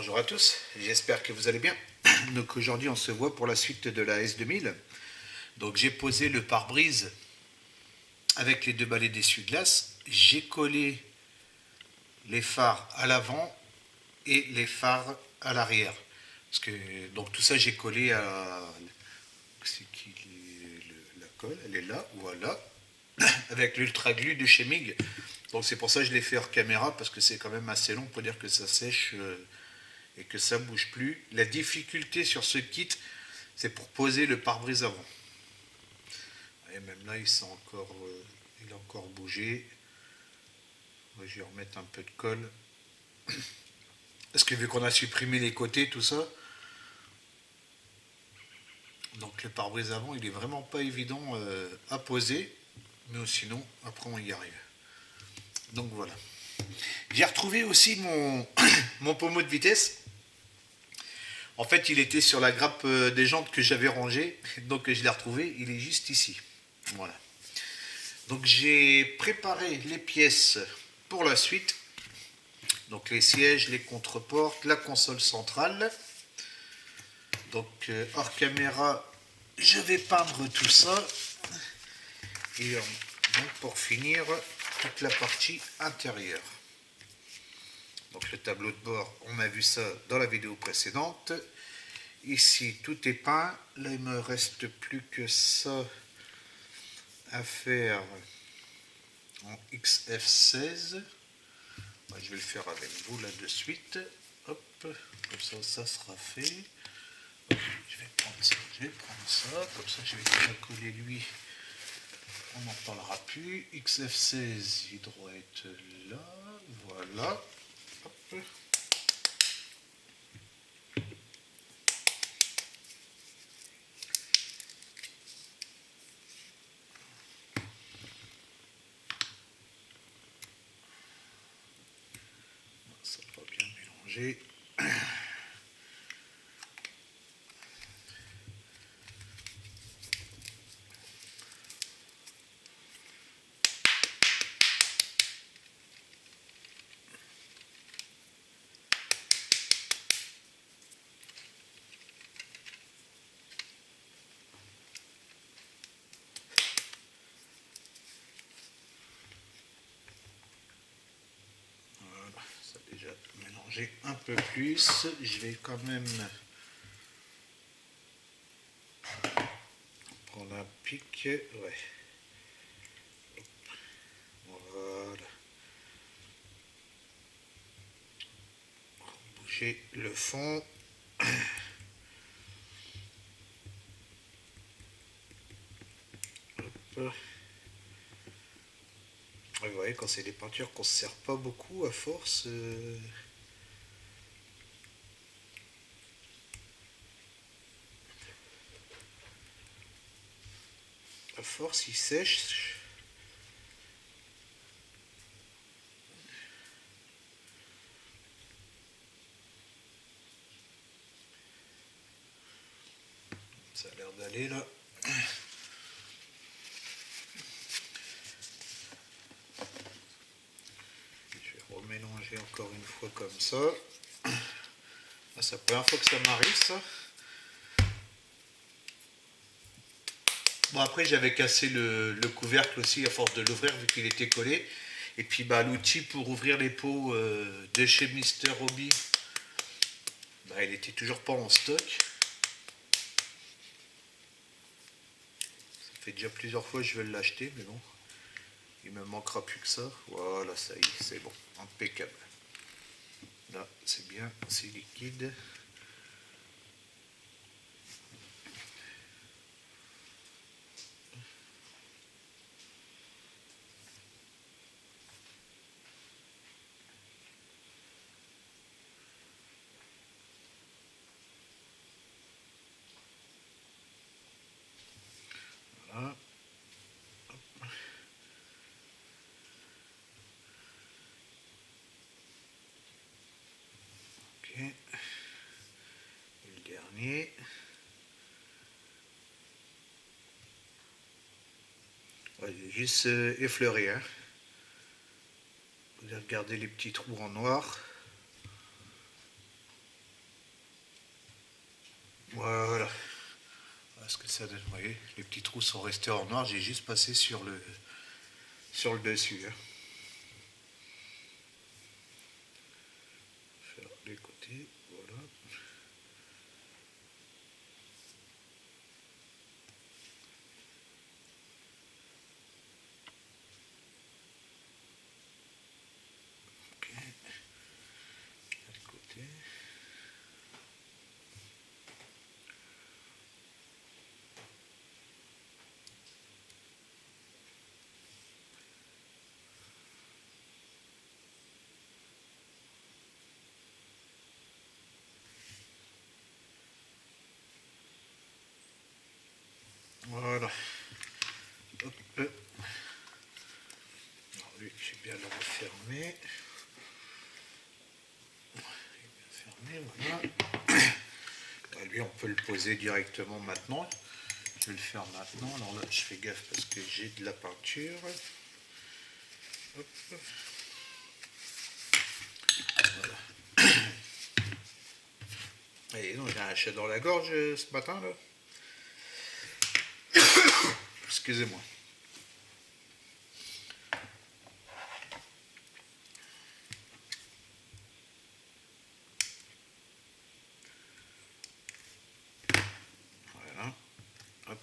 Bonjour à tous, j'espère que vous allez bien. Donc aujourd'hui on se voit pour la suite de la S2000. Donc j'ai posé le pare-brise avec les deux balais d'essuie-glace. J'ai collé les phares à l'avant et les phares à l'arrière. Parce que donc tout ça j'ai collé à c'est qui la colle, elle est là, voilà, avec l'ultra glue de chez Mig. Donc c'est pour ça que je l'ai fait hors caméra parce que c'est quand même assez long pour dire que ça sèche et que ça bouge plus. La difficulté sur ce kit, c'est pour poser le pare-brise avant. Et même là, il a encore bougé. Je vais remettre un peu de colle. Parce que vu qu'on a supprimé les côtés, tout ça, donc le pare-brise avant, il est vraiment pas évident à poser. Mais sinon, après, on y arrive. Donc voilà. J'ai retrouvé aussi mon pommeau de vitesse. En fait, il était sur la grappe des jantes que j'avais rangée. Donc je l'ai retrouvé. Il est juste ici. Voilà. Donc j'ai préparé les pièces pour la suite. Donc les sièges, les contreportes, la console centrale. Donc hors caméra, je vais peindre tout ça. Et donc pour finir, toute la partie intérieure. Donc le tableau de bord, on a vu ça dans la vidéo précédente. Ici, tout est peint. Là, il me reste plus que ça à faire en XF16. Je vais le faire avec vous là de suite. Hop, comme ça sera fait. Hop, je vais prendre ça, comme ça je vais déjà coller lui. On n'en parlera plus. XF16, il doit être là. Voilà. Hop. Ça va bien mélanger. Mélanger un peu plus. Je vais quand même prendre un pic. Ouais. Voilà. Bouger le fond. Hop. Vous voyez, quand c'est des peintures qu'on ne se sert pas beaucoup à force. À force, il sèche. Ça a l'air d'aller là. Je vais remélanger encore une fois comme ça. C'est la première fois que ça m'arrive ça. Bon, après j'avais cassé le couvercle aussi à force de l'ouvrir vu qu'il était collé. Et puis l'outil pour ouvrir les pots de chez Mister Hobby, il était toujours pas en stock. Ça fait déjà plusieurs fois que je vais l'acheter, mais bon, il me manquera plus que ça. Voilà, ça y est, c'est bon, impeccable. Là, c'est bien, c'est liquide. Voilà. Ok. Et le dernier. Ouais, juste effleuré. Hein. Vous allez regarder les petits trous en noir. Voilà. Voilà ce que ça donne. Vous voyez, les petits trous sont restés en noir. J'ai juste passé sur le dessus. Hein. Faire les côtés. Voilà. Ok. De côté. Voilà. Hop. Alors, lui, j'ai bien le refermer. Fermé, voilà. Lui, on peut le poser directement maintenant. Je vais le faire maintenant. Alors là, je fais gaffe parce que j'ai de la peinture. Hop. Voilà. Et non, j'ai un chat dans la gorge ce matin là. Excusez-moi. Voilà. Hop.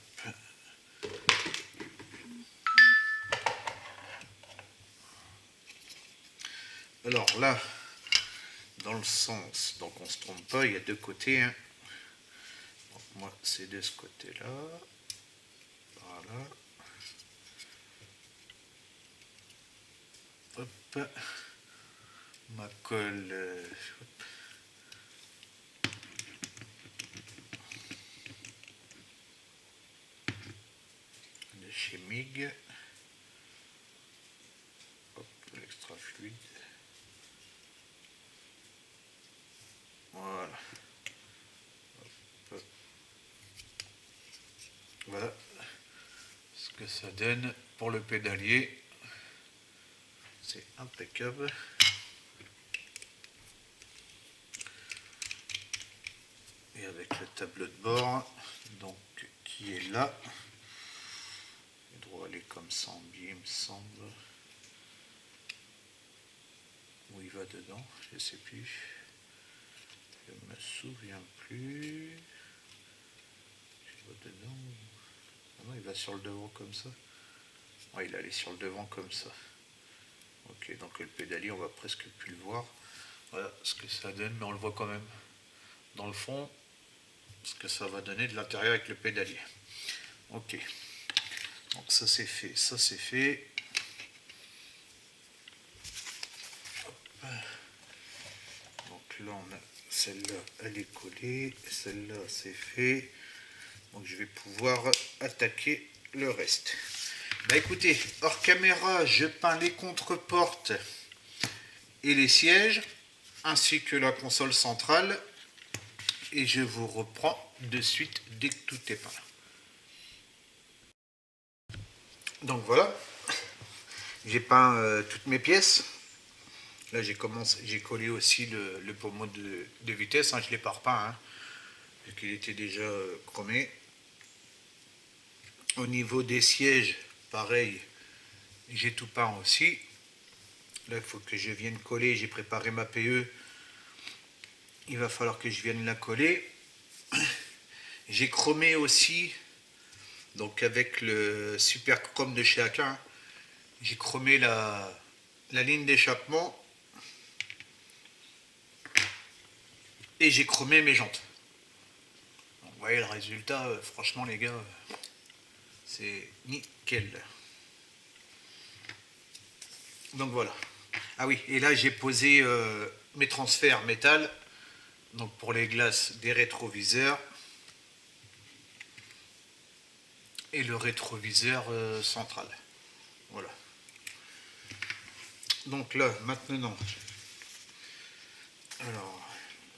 Alors là, dans le sens, donc on se trompe pas, il y a deux côtés. Hein. Donc moi, c'est de ce côté-là. Voilà. Hop. Ma colle. De chez MIG. Hop, l'extra fluide. Voilà. Hop. Voilà ce que ça donne pour le pédalier. C'est impeccable. Et avec le tableau de bord, donc qui est là. Il doit aller comme ça en biais, il me semble. Où il va dedans, je ne sais plus. Je me souviens plus. Il va dedans. Ah non, il va sur le devant comme ça. Ouais, il allait sur le devant comme ça. Ok, donc le pédalier, on va presque plus le voir. Voilà ce que ça donne, mais on le voit quand même dans le fond, ce que ça va donner de l'intérieur avec le pédalier. Ok, donc ça c'est fait, ça c'est fait. Hop. Donc là, on a celle-là, elle est collée, celle-là c'est fait. Donc je vais pouvoir attaquer le reste. Bah écoutez, hors caméra, je peins les contreportes et les sièges, ainsi que la console centrale. Et je vous reprends de suite dès que tout est peint. Donc voilà, j'ai peint toutes mes pièces. Là j'ai collé aussi le pommeau de vitesse, hein, je ne l'ai pas repeint, hein, vu qu'il était déjà chromé. Au niveau des sièges, pareil, j'ai tout peint aussi. Là il faut que je vienne coller, j'ai préparé ma PE. Il va falloir que je vienne la coller. J'ai chromé aussi, donc avec le super chrome de chez Akin, j'ai chromé la ligne d'échappement et j'ai chromé mes jantes. Donc, vous voyez le résultat, franchement les gars, c'est nickel. Donc voilà. Ah oui, et là j'ai posé mes transferts métal, donc pour les glaces des rétroviseurs et le rétroviseur central. Voilà. Donc là, maintenant, alors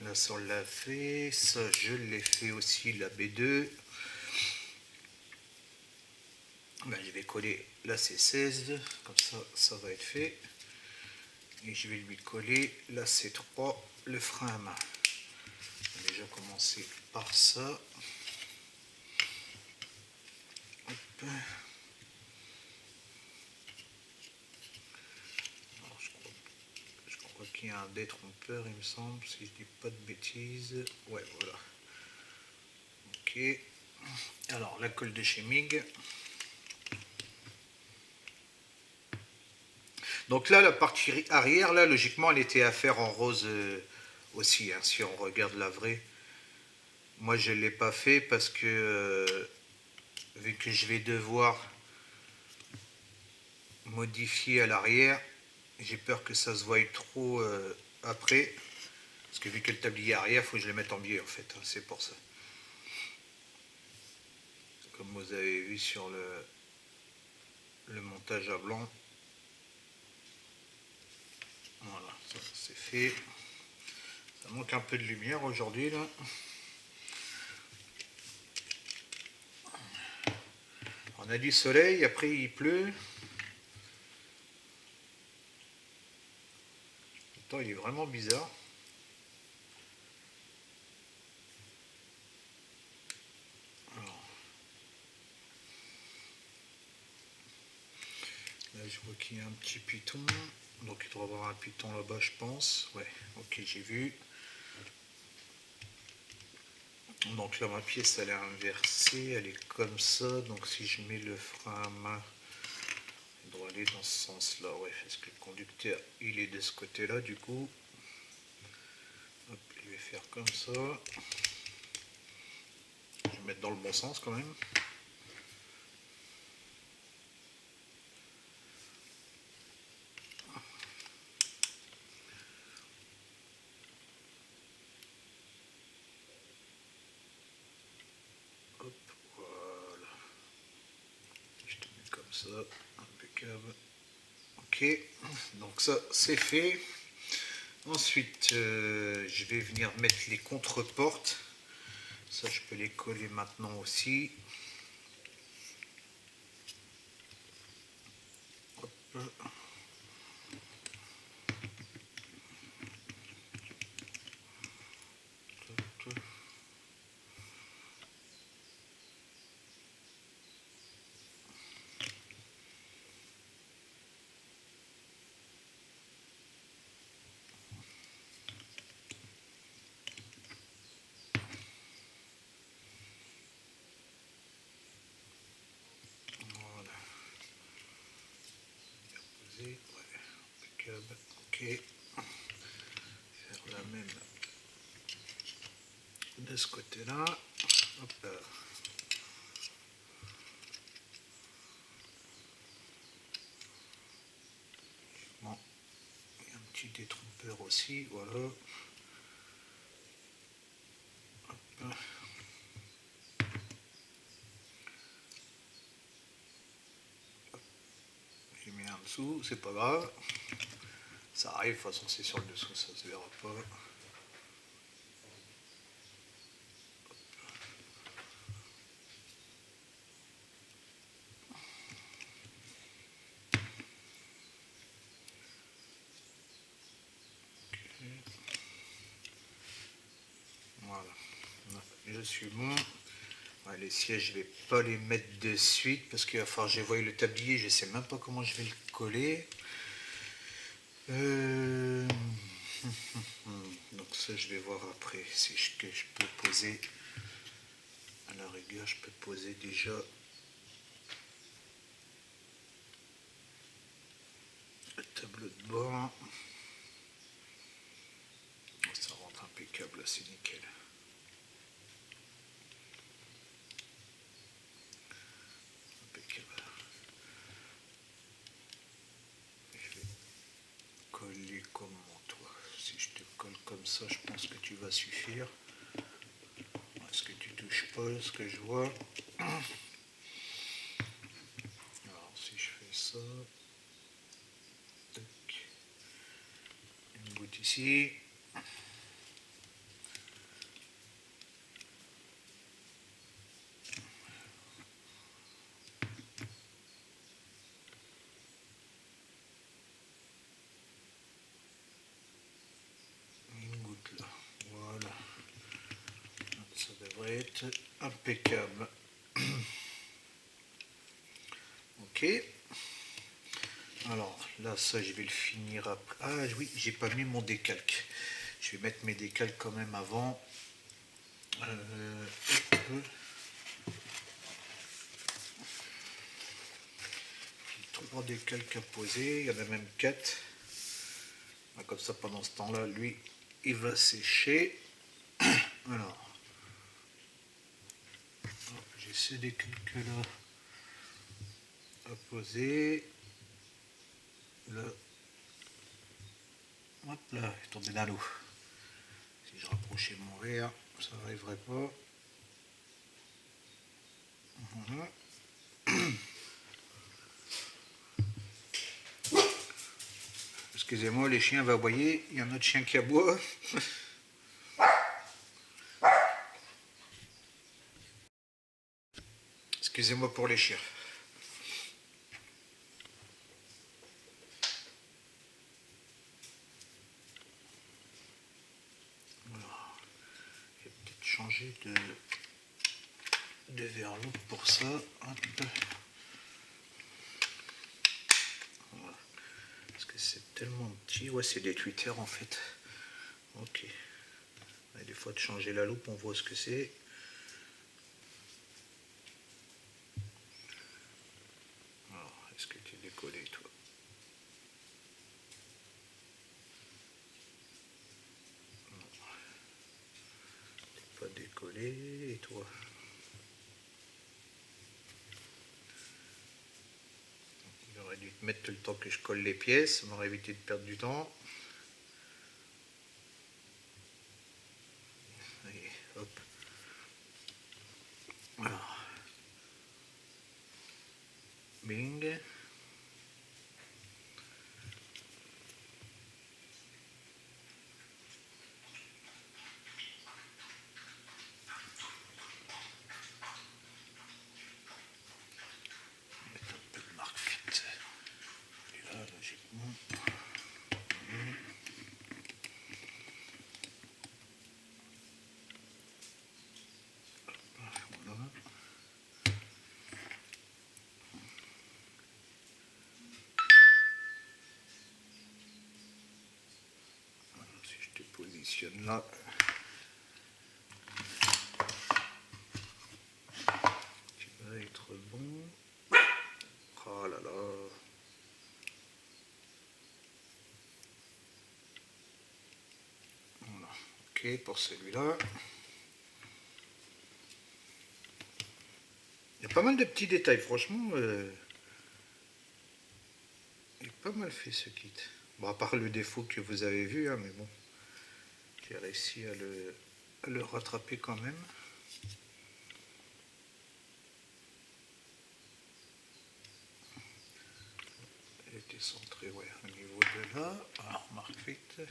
là ça on l'a fait, ça je l'ai fait aussi, la B2. Ben, je vais coller la C16, comme ça va être fait. Et je vais lui coller la C3, le frein à main. déjà commencer par ça. Hop. Alors, je crois qu'il y a un détrompeur, il me semble, si je dis pas de bêtises. Ouais, voilà. Ok. Alors, la colle de chez MIG. Donc là, la partie arrière, là, logiquement, elle était à faire en rose aussi, hein, si on regarde la vraie. Moi, je ne l'ai pas fait parce que, vu que je vais devoir modifier à l'arrière, j'ai peur que ça se voie trop après. Parce que vu que le tablier arrière, il faut que je le mette en biais, en fait. Hein, c'est pour ça. Comme vous avez vu sur le montage à blanc. Voilà, ça c'est fait. Ça manque un peu de lumière aujourd'hui, là. On a du soleil, après il pleut. Le temps, il est vraiment bizarre. Alors, là, je vois qu'il y a un petit piton. Donc, il doit y avoir un piton là-bas, je pense. Ouais, ok, j'ai vu. Donc là, ma pièce, elle est inversée. Elle est comme ça. Donc, si je mets le frein à main, il doit aller dans ce sens-là. Ouais, parce que le conducteur, il est de ce côté-là, du coup. Hop, je vais faire comme ça. Je vais mettre dans le bon sens quand même. Hop, voilà. Je te mets comme ça, impeccable. Ok, donc ça c'est fait. Ensuite, je vais venir mettre les contreportes. Ça, je peux les coller maintenant aussi. Hop. Voilà. Bien posé. Ouais. Impeccable. Ok. Faire la même de ce côté-là. Hop là. Bon. Il y a un petit détrompeur aussi. Voilà. Hop. J'ai mis en dessous, c'est pas grave. Ça arrive, de toute façon c'est sur le dessous, ça se verra pas. Voilà, je suis bon. Ouais, les sièges, je vais pas les mettre de suite parce qu'il va falloir que je voie le tablier, je sais même pas comment je vais le coller. Donc ça, je vais voir après si je peux poser. À la rigueur, je peux poser déjà le tableau de bord. Ça rentre impeccable, c'est nickel. Impeccable. Je vais coller comment toi. Si je te colle comme ça, je pense que tu vas suffire. Est-ce que tu touches pas ce que je vois? Alors si je fais ça, tac, une goutte ici. Une goutte là, voilà. être impeccable. Ok. Alors là, ça, je vais le finir après. Ah oui, j'ai pas mis mon décalque. Je vais mettre mes décalques quand même avant. J'ai 3 décalques à poser. Il y en a même 4. Comme ça, pendant ce temps-là, lui, il va sécher. Alors, j'ai ce décalque-là à poser. Là, hop là, il est tombé dans l'eau. Si je rapprochais mon verre, ça n'arriverait pas. Excusez-moi, les chiens vont aboyer. Il y a un autre chien qui aboie. Excusez-moi pour les chiens. Alors, je vais peut-être changer de verre-loup pour ça. Hop. Voilà. Parce que c'est tellement petit. Ouais, c'est des tweeters en fait. Ok. Et des fois de changer la loupe, on voit ce que c'est. Alors, est-ce que tu es décollé toi? Non. T'es pas décollé, et toi? J'aurais dû te mettre le temps que je colle les pièces, ça m'aurait évité de perdre du temps. Allez, hop. Alors. Bing. Mettre un peu de marque fit. Et là, logiquement. Voilà. Si je te positionne là, tu vas être bon. Oh là là. Voilà. Ok, pour celui-là. Il y a pas mal de petits détails, franchement. Il est pas mal fait ce kit. Bon, à part le défaut que vous avez vu, hein, mais bon. J'ai réussi à le rattraper quand même. Il était centré, ouais, au niveau de là. Alors, marque fit. Tac.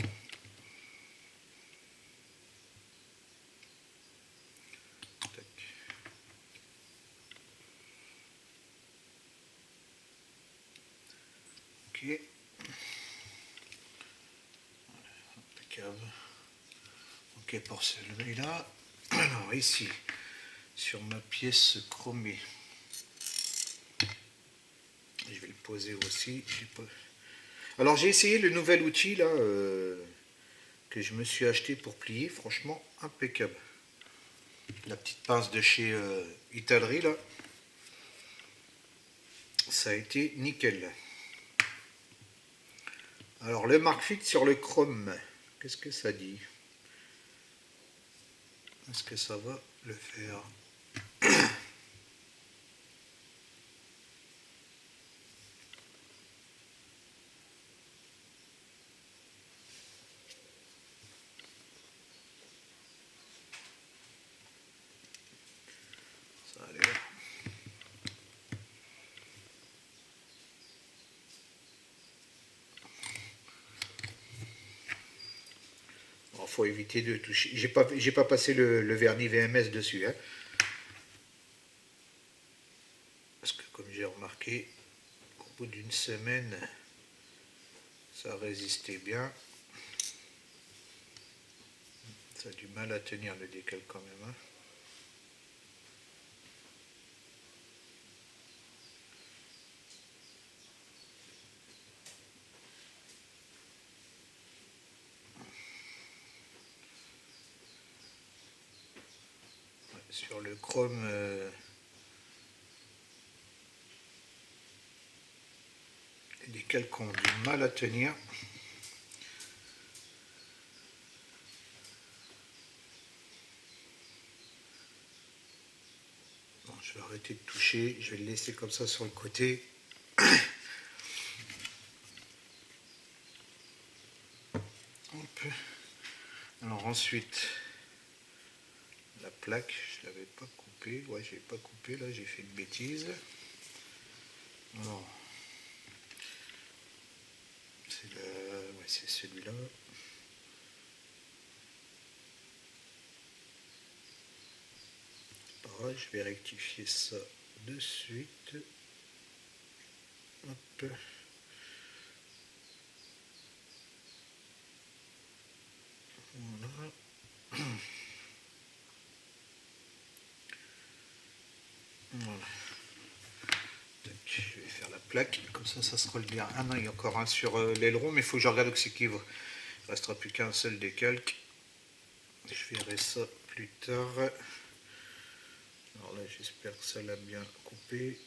Ok. Impeccable. Ok, pour celui-là. Alors, ici, sur ma pièce chromée. Je vais le poser aussi. Alors, j'ai essayé le nouvel outil là que je me suis acheté pour plier. Franchement, impeccable. La petite pince de chez Italry là. Ça a été nickel. Alors, le marque fit sur le chrome. Qu'est-ce que ça dit? Est-ce que ça va le faire? Ça a l'air. Il faut éviter de toucher. J'ai pas passé le vernis VMS dessus. Hein. Parce que comme j'ai remarqué, au bout d'une semaine, ça résistait bien. Ça a du mal à tenir le décal quand même. Hein. sur le chrome. Les calques ont du mal à tenir. Bon, je vais arrêter de toucher, je vais le laisser comme ça sur le côté. Hop. Alors ensuite, la plaque, je ne l'avais pas coupée. Ouais, je l'ai pas coupée, là j'ai fait une bêtise. Alors, c'est celui-là. Pareil, je vais rectifier ça de suite. Hop. Voilà. Voilà. Je vais faire la plaque, comme ça ça sera le bien. Ah non, il y a encore un sur l'aileron, mais il faut que je regarde où c'est qu'il va. Il ne restera plus qu'un seul décalque. Je verrai ça plus tard. Alors là, j'espère que ça l'a bien coupé.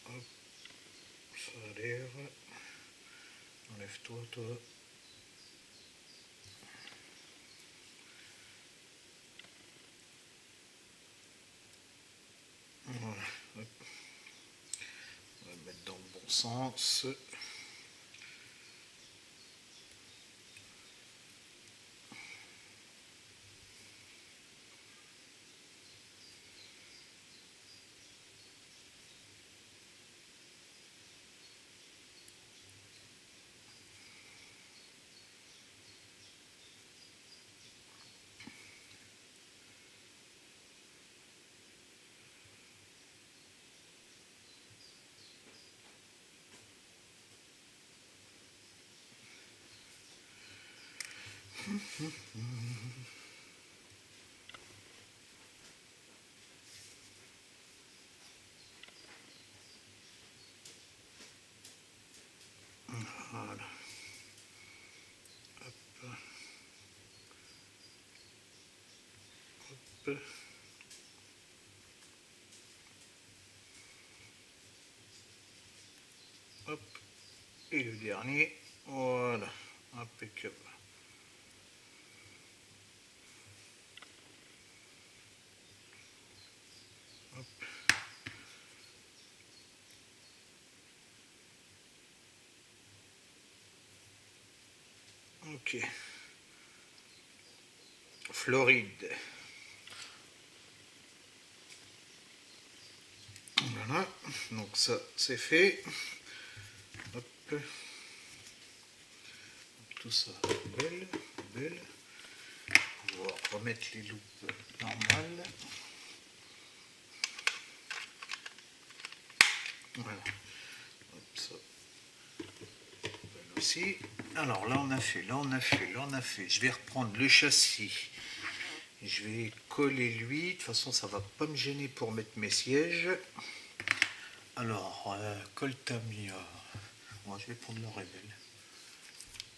Hop, ça a l'air. Enlève-toi, toi. Voilà. Hop. On va le mettre dans le bon sens. Voilà. Hop. Hop. Hop. Et le dernier. Voilà. Impeccable. Hop. Ok. Floride. Voilà. Donc ça, c'est fait. Hop. Tout ça, belle, belle. On va remettre les loupes normales. Voilà. Hop, ça. Aussi. Alors là on a fait, là on a fait, là on a fait. Je vais reprendre le châssis. Je vais coller lui. De toute façon ça va pas me gêner pour mettre mes sièges. Alors, colle Tamiya. Moi je vais prendre la Rebelle.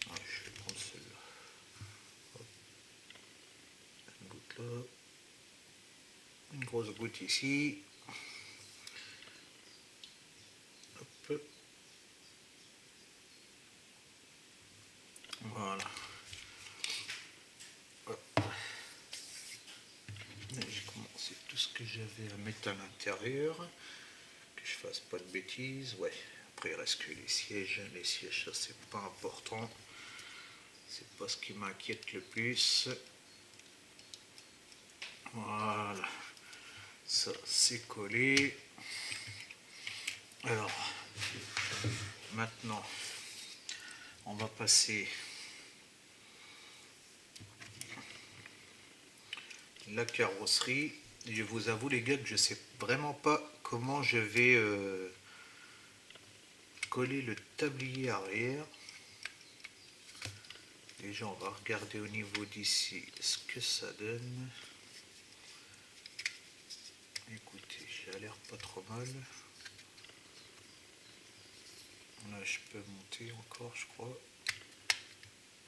Ouais, je vais prendre celle-là. Une goutte là. Une grosse goutte ici. Hop. Voilà. J'ai commencé tout ce que j'avais à mettre à l'intérieur. Que je fasse pas de bêtises. Ouais. Après il reste que les sièges. Les sièges ça c'est pas important. C'est pas ce qui m'inquiète le plus. Voilà. Ça c'est collé. Alors maintenant on va passer la carrosserie. Je vous avoue les gars que je sais vraiment pas comment je vais coller le tablier arrière. Déjà on va regarder au niveau d'ici ce que ça donne. Écoutez, j'ai l'air pas trop mal. Là je peux monter encore je crois.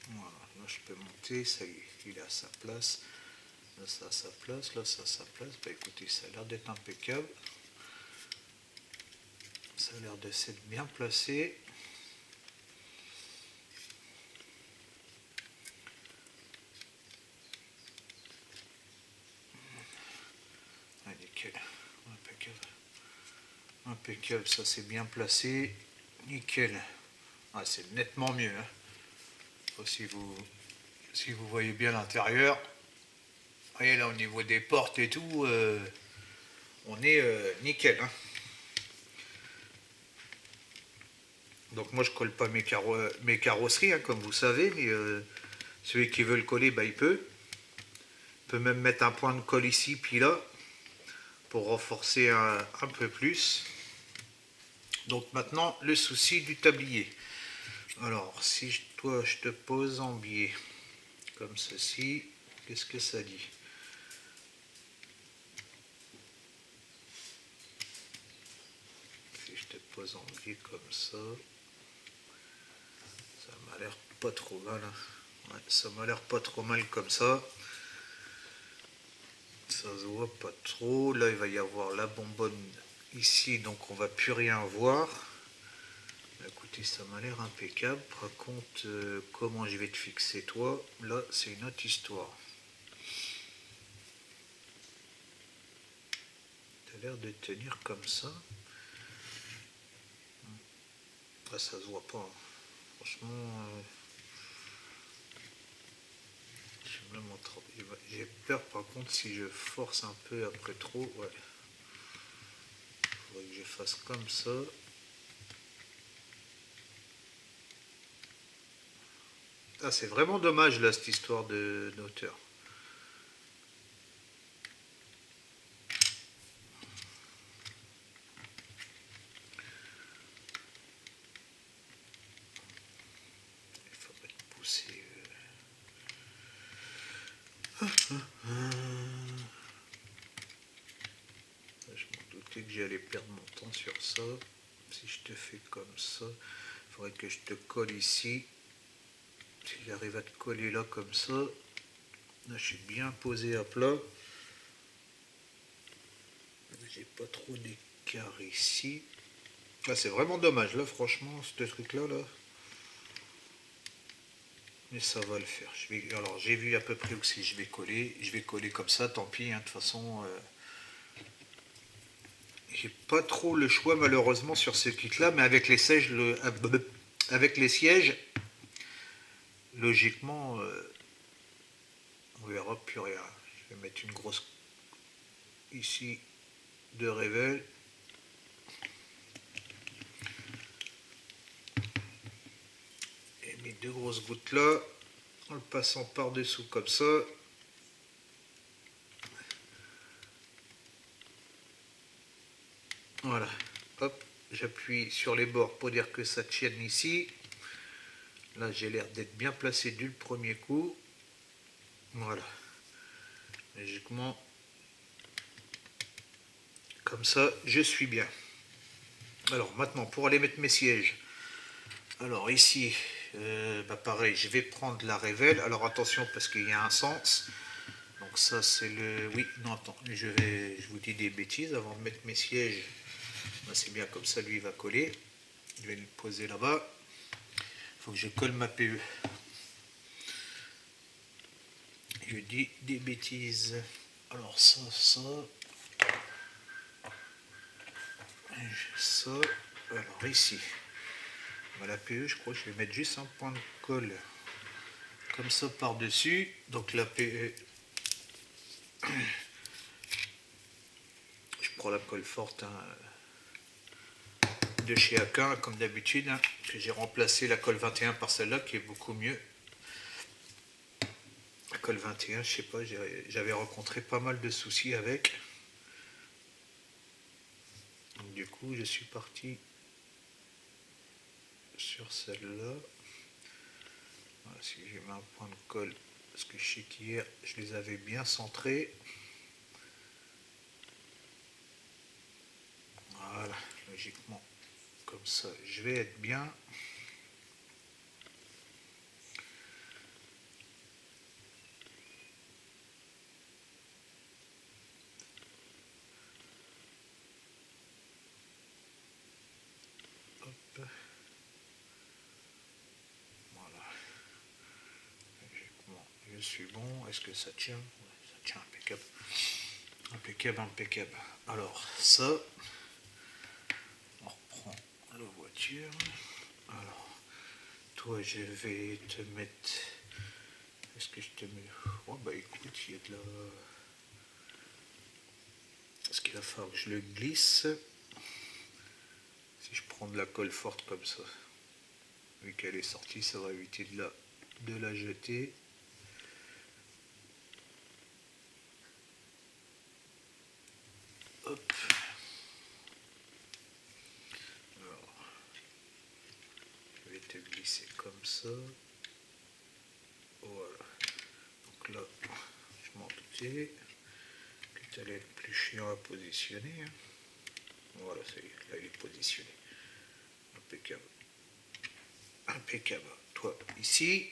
Voilà, là je peux monter, ça y est, il est à sa place. Là, ça a sa place, là, ça a sa place. Bah écoutez, ça a l'air d'être impeccable. Ça a l'air de s'être bien placé. Ah, nickel. Impeccable. Impeccable, ça c'est bien placé. Nickel. Ah, c'est nettement mieux. Hein. Si vous voyez bien l'intérieur, vous voyez là au niveau des portes et tout, on est nickel. Hein. Donc moi je colle pas mes carrosseries, hein, comme vous savez, mais celui qui veut le coller, bah, il peut. Il peut même mettre un point de colle ici, puis là, pour renforcer un peu plus. Donc maintenant, le souci du tablier. Alors, si toi je te pose en biais, comme ceci, qu'est-ce que ça dit? Si je te pose en biais comme ça m'a l'air pas trop mal. Hein. Ouais, ça m'a l'air pas trop mal comme ça. Ça se voit pas trop. Là, il va y avoir la bonbonne ici, donc on va plus rien voir. Écoutez, ça m'a l'air impeccable. Par contre, comment je vais te fixer toi? Là, c'est une autre histoire. Tu as l'air de tenir comme ça. Là, ça se voit pas. Hein. Franchement, j'ai peur par contre si je force un peu après trop. Ouais. Faudrait que je fasse comme ça. Ah, c'est vraiment dommage là cette histoire de hauteur. Il faudrait pousser. Je m'en doutais que j'allais perdre mon temps sur ça. Si je te fais comme ça, il faudrait que je te colle ici. Si j'arrive à te coller là comme ça, là je suis bien posé à plat. J'ai pas trop d'écart ici. Là c'est vraiment dommage, là franchement, ce truc là, mais ça va le faire. Alors j'ai vu à peu près où si je vais coller comme ça, tant pis, hein, de toute façon. J'ai pas trop le choix malheureusement sur ce kit là, mais avec les sièges, logiquement, on verra plus rien. Je vais mettre une grosse ici de révèle. Et mes deux grosses gouttes là, en le passant par dessous comme ça. Voilà, hop, j'appuie sur les bords pour dire que ça tienne ici. Là j'ai l'air d'être bien placé du premier coup. Voilà, logiquement, comme ça je suis bien. Alors maintenant pour aller mettre mes sièges. Alors ici, pareil, je vais prendre la révèle. Alors attention parce qu'il y a un sens. Donc ça c'est le... Oui, non attends, je vous dis des bêtises avant de mettre mes sièges. C'est bien comme ça, lui il va coller. Je vais le poser là-bas. Il faut que je colle ma PE. Je dis des bêtises. Alors ça. Alors ici. La PE, je crois que je vais mettre juste un point de colle comme ça par-dessus. Donc la PE, je prends la colle forte de chez Aquin, comme d'habitude, que j'ai remplacé la colle 21 par celle-là qui est beaucoup mieux. La colle 21, je sais pas, j'avais rencontré pas mal de soucis avec. Donc, du coup, je suis parti sur celle-là. Voilà, si j'ai mis un point de colle, parce que je sais qu'hier, je les avais bien centrés. Voilà, logiquement, comme ça, je vais être bien. dessus, bon, est-ce que ça tient? Ouais, ça tient, impeccable. Impeccable, impeccable. Alors, ça, on reprend la voiture. Alors, toi, je vais te mettre... Est-ce que je te mets... Oh, bah écoute, il y a de la... Est-ce qu'il va falloir que je le glisse? Si je prends de la colle forte comme ça, vu qu'elle est sortie, ça va éviter de la jeter. Hop. Alors, je vais te glisser comme ça. Voilà. Donc là, je m'en doutais que tu allais être plus chiant à positionner. Hein. Voilà, ça y est, là il est positionné. Impeccable. Impeccable. Toi, ici,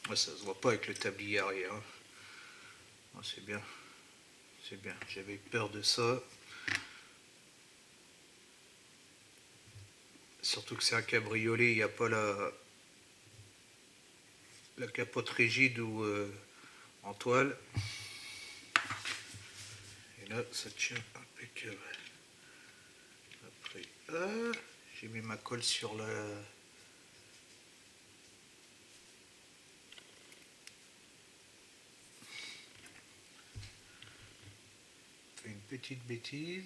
ça se voit pas avec le tablier arrière. Hein. Oh, c'est bien. C'est bien. J'avais peur de ça. Surtout que c'est un cabriolet, il n'y a pas la capote rigide ou en toile. Et là, ça tient impeccable. Après, j'ai mis ma colle sur la... Fait une petite bêtise.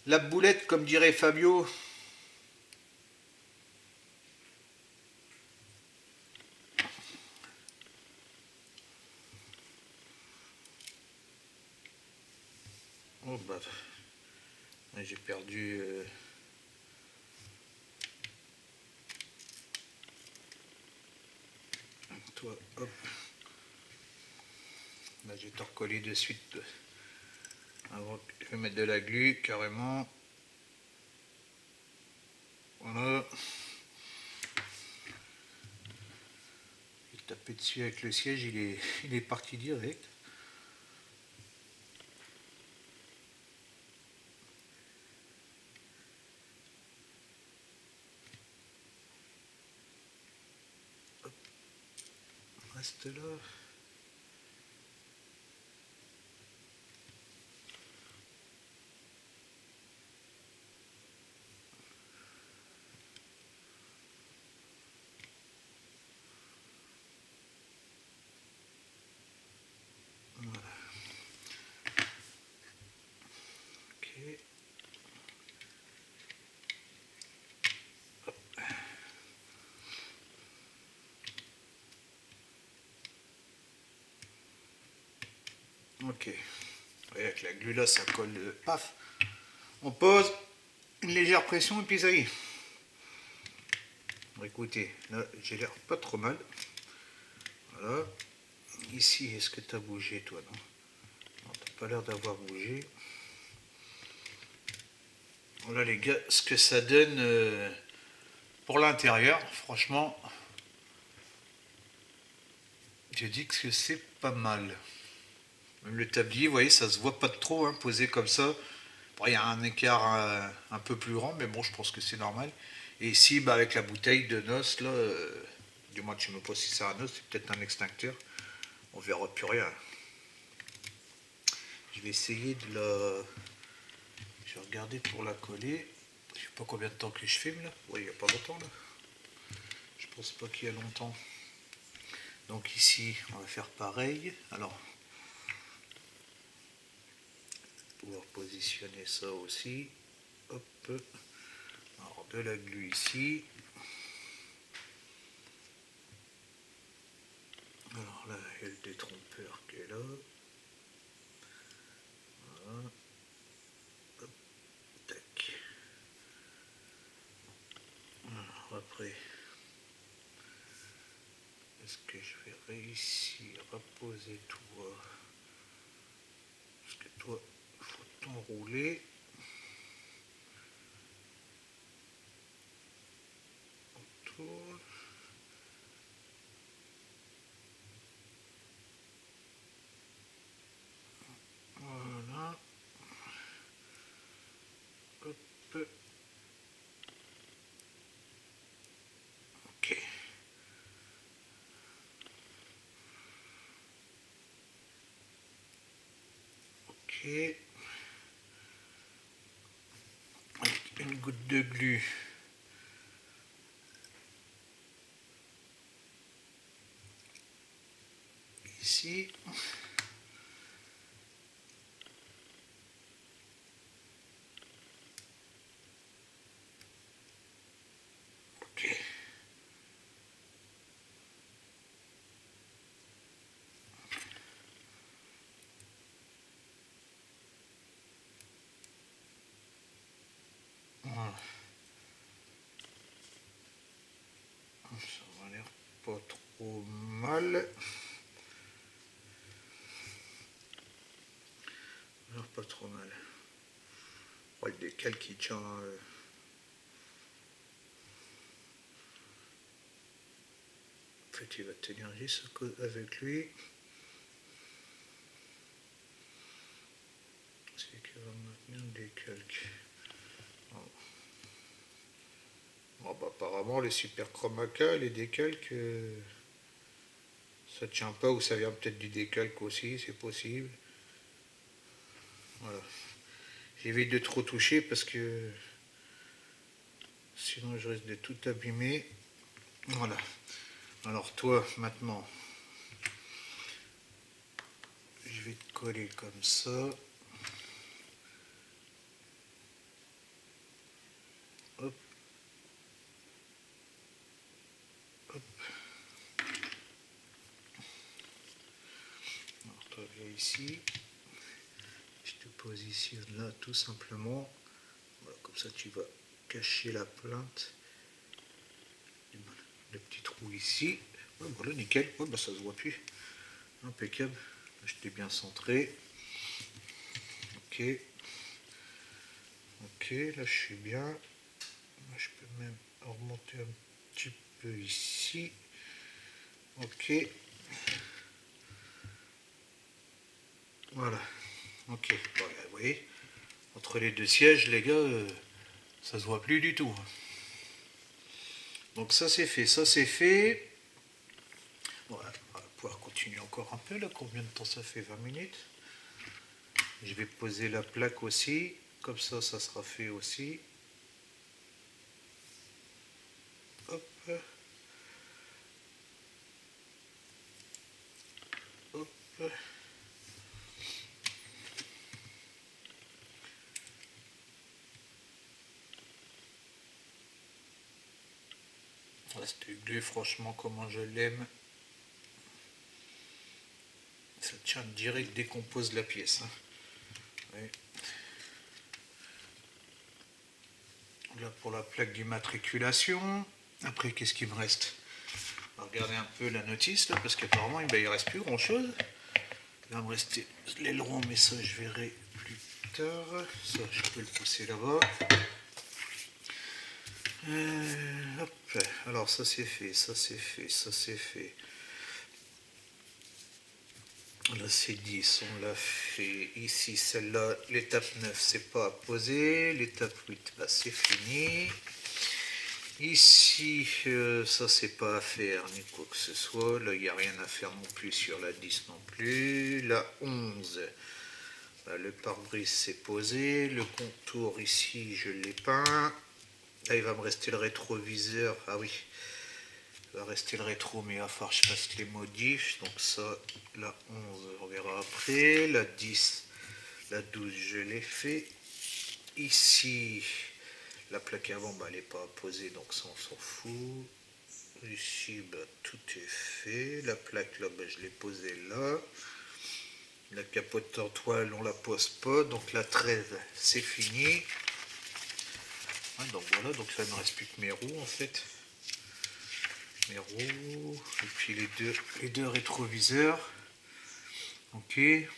La boulette, comme dirait Fabio. Oh bah, j'ai perdu... Toi, hop. Là, j'ai tout recollé de suite. Alors, je vais mettre de la glu, carrément. Voilà. J'ai tapé dessus avec le siège, il est parti direct. Hop. Reste là. Voilà. Ok. Ok. Et avec la glu là, ça colle, paf. On pose une légère pression et puis ça y est. Bon, écoutez, là j'ai l'air pas trop mal. Voilà. Ici, est-ce que tu as bougé toi? Non, non, t'as pas l'air d'avoir bougé. Voilà les gars, ce que ça donne pour l'intérieur, franchement, je dis que c'est pas mal. Même le tablier, vous voyez, ça se voit pas trop, hein, posé comme ça. Bon, il y a un écart un peu plus grand, mais bon, je pense que c'est normal. Et ici, bah, avec la bouteille de noces, là, du moins, je ne sais même pas si c'est un os, c'est peut-être un extincteur. On verra plus rien. Je vais essayer de la... Je vais regarder pour la coller. Je sais pas combien de temps que je filme là. Oui, il n'y a pas longtemps là. Je pense pas qu'il y a longtemps. Donc ici, on va faire pareil. Alors, pouvoir positionner ça aussi. Hop. Alors, de la glu ici. Alors là, il y a le détrompeur qui est là. Voilà. Hop. Tac. Alors après, est-ce que je vais réussir à poser toi? Parce que toi, il faut t'enrouler. On tourne. Voilà. Hop. Ok. Avec une goutte de glu. Ici. Ok. Voilà. Ça m'a l'air pas trop mal. Alors, pas trop mal. Oh, le décal qui tient. En fait, il va tenir juste avec lui. C'est qu'il va maintenir le décalque. Bon, bah, apparemment, les super chromaka, les décalques, ça tient pas, ou ça vient peut-être du décalque aussi, c'est possible. Voilà. J'évite de trop toucher parce que sinon je risque de tout abîmer. Voilà. Alors toi, maintenant, je vais te coller comme ça. Hop. Hop. Alors toi, viens ici. Je te positionne là tout simplement. Voilà, comme ça tu vas cacher la plainte. Le petit trou ici. Ouais, voilà, nickel. Ouais, bah, ça se voit plus. Impeccable. Je t'ai bien centré. Ok. Ok, là je suis bien. Là, je peux même remonter un petit peu ici. Ok. Voilà. Ok. Bon, là, vous voyez, entre les deux sièges, les gars, ça se voit plus du tout. Donc ça c'est fait, ça c'est fait. Voilà, on va pouvoir continuer encore un peu là. Combien de temps ça fait? 20 minutes. Je vais poser la plaque aussi. Comme ça sera fait aussi. Hop. Hop. Cette glue, franchement, comment je l'aime. Ça tient direct, décompose la pièce. Hein. Ouais. Là pour la plaque d'immatriculation. Après, qu'est-ce qu'il me reste? On va regarder un peu la notice là, parce qu'apparemment il ne reste plus grand chose. Il va me rester l'aileron, mais ça je verrai plus tard. Ça je peux le pousser là-bas. Hop. Alors ça c'est fait, ça c'est fait, ça c'est fait. Là c'est 10, on l'a fait. Ici celle-là, l'étape 9 c'est pas à poser. L'étape 8 là c'est fini. Ici ça c'est pas à faire ni quoi que ce soit. Là il n'y a rien à faire non plus sur la 10 non plus. La 11, là, le pare-brise c'est posé. Le contour ici je l'ai peint. Là il va me rester le rétroviseur. Ah oui, il va rester le rétro, mais il va falloir que je fasse les modifs. Donc ça, la 11, on verra après. La 10, la 12, je l'ai fait. Ici, la plaque avant, bah, elle n'est pas posée, donc ça, on s'en fout. Ici, bah, tout est fait. La plaque, là, bah, je l'ai posée là. La capote en toile, on la pose pas. Donc la 13, c'est fini. Ouais, donc voilà, donc là, il ne me reste plus que mes roues, en fait. Mes roues, et puis les deux rétroviseurs. Ok, il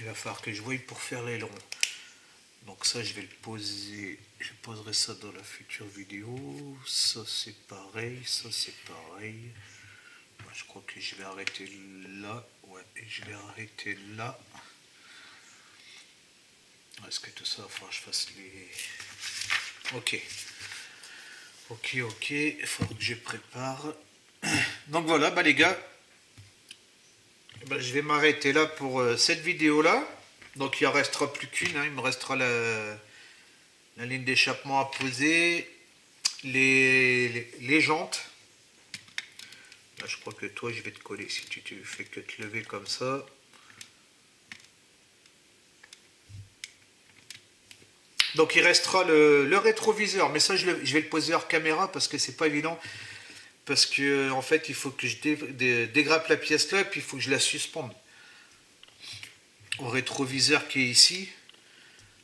va falloir que je voie pour faire l'aileron. Donc ça je vais le poser, je poserai ça dans la future vidéo. Ça c'est pareil, ça c'est pareil. Moi, je crois que je vais arrêter là. Ouais, et je vais arrêter là. Est-ce que tout ça, il va falloir que je fasse les... Ok. Ok, il faut que je prépare. Donc voilà, bah les gars, bah, je vais m'arrêter là pour cette vidéo là. Donc il en restera plus qu'une, hein. Il me restera la ligne d'échappement à poser, les jantes. Là je crois que toi je vais te coller si tu fais que te lever comme ça. Donc il restera le rétroviseur, mais ça je vais le poser hors caméra parce que c'est pas évident. Parce que en fait il faut que je dégrappe la pièce là, puis il faut que je la suspende au rétroviseur qui est ici.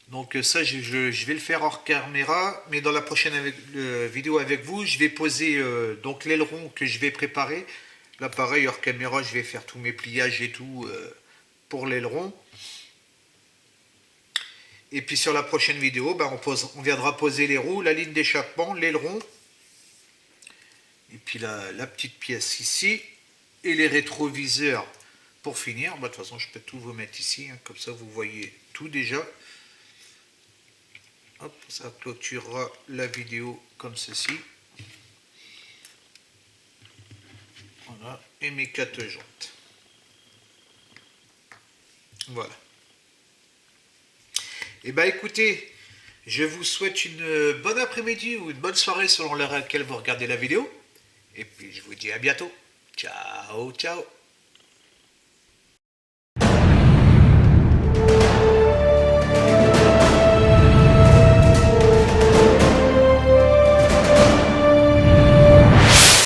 Donc ça je vais le faire hors caméra, mais dans la prochaine vidéo avec vous, je vais poser donc l'aileron que je vais préparer. Là pareil hors caméra, je vais faire tous mes pliages et tout pour l'aileron. Et puis sur la prochaine vidéo, ben on viendra poser les roues, la ligne d'échappement, l'aileron. Et puis la petite pièce ici. Et les rétroviseurs pour finir. Ben, de toute façon, je peux tout vous mettre ici. Hein, comme ça, vous voyez tout déjà. Hop, ça clôturera la vidéo comme ceci. Voilà. Et mes 4 jantes. Voilà. Et ben écoutez, je vous souhaite une bonne après-midi ou une bonne soirée selon l'heure à laquelle vous regardez la vidéo. Et puis je vous dis à bientôt. Ciao, ciao.